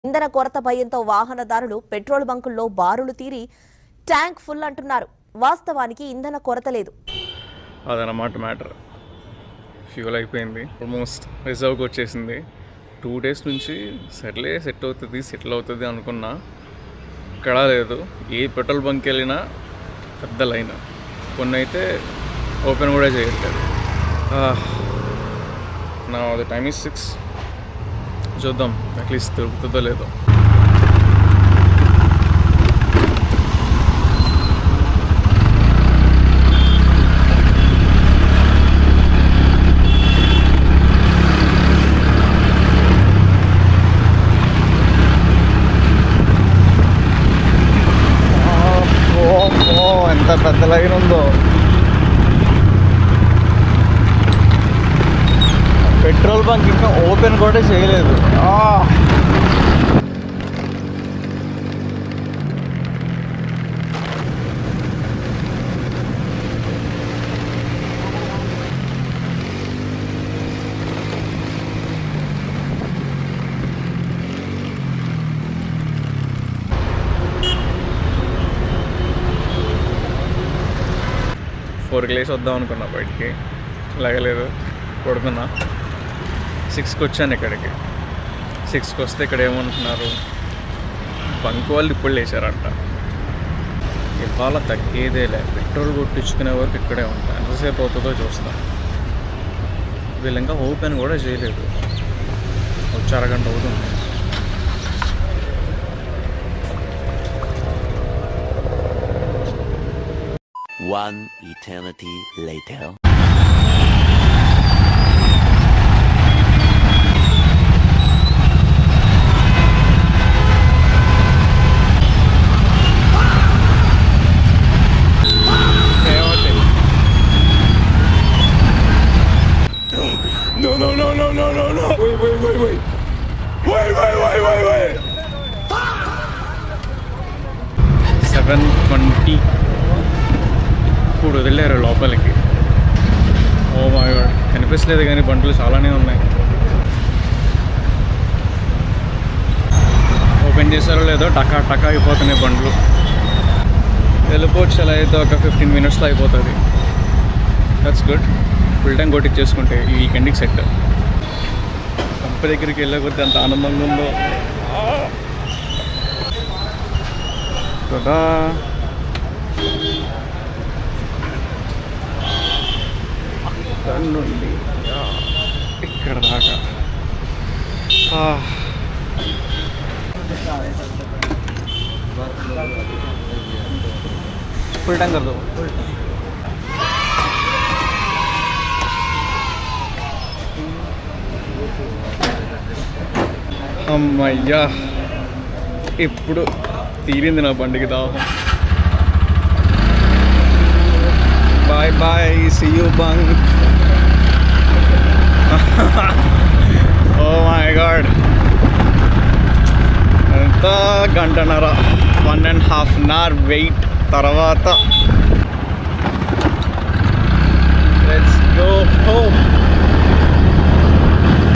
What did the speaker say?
ఇంధన కొరత భయంతో వాహనదారులు పెట్రోల్ బంకుల్లో బారులు తీరి ట్యాంక్ ఫుల్ అంటున్నారు. వాస్తవానికి ఇంధన కొరత లేదు. అదనమాట మ్యాటర్. ఫ్యూల్ అయిపోయింది, ఆల్మోస్ట్ రిజర్వ్కి వచ్చేసింది. 2 days నుంచి సర్లే సెటిల్ అవుతుంది అనుకున్నా. ఇక్కడ లేదు. ఏ పెట్రోల్ బంక్ వెళ్ళినా పెద్ద లైన్, కొన్ని అయితే ఓపెన్ కూడా చేయట్లేదు. నా టైమ్ ఈజ్ 6. చూద్దాం అట్లీస్ట్ దొరుకుతుందో లేదో. ఎంత పెద్ద లైన్ ఉందో. పెట్రోల్ బంక్ ఇంకా ఓపెన్ కూడా చేయలేదు. 4కి లేచి వద్దాం అనుకున్నా, బయటికి లేగలేదు, పడుకున్నా. 6కి వచ్చాను ఇక్కడికి. 6కి వస్తే ఇక్కడ ఏమనుకున్నారు, బంక్ వాళ్ళు ఇప్పుడు లేచారంట. ఇవాళ తగ్గేదేలే, పెట్రోల్ కొట్టించుకునే వరకు ఇక్కడే ఉంటా. ఎంతసేపు అవుతుందో చూస్తా. వీళ్ళు ఇంకా ఓపెన్ కూడా చేయలేదు, వచ్చి అరగంట అవుతుంది. One eternity later. No. Wait. 7:20. ఇప్పుడు వదిలేరు లోపలికి. ఓ మై గాడ్, కనిపిస్తలేదు కానీ బండ్లు చాలానే ఉన్నాయి. ఓపెన్ చేశారో లేదో టకా అయిపోతున్నాయి బండ్లు. వెళ్ళిపోవచ్చు. అలా అయితే ఒక 15 minutesలో అయిపోతుంది. That's good. ఫుల్ టైం కొట్టించేసుకుంటే ఈ వీకెండ్కి సెట్. కంపెనీ దగ్గరికి వెళ్ళకపోతే అంత ఆనందంగా ఉందో కదా. నుండి ఇక్కడ దాకా ఫుల్ టైం కదా. అమ్మయ్యా, ఇప్పుడు తీరింది నా బండికి దాహం. Bye, see you bunk. Oh my god, ఎంత గంటన్నర, 1.5 hour వెయిట్ తర్వాత లెట్స్ గో హోమ్.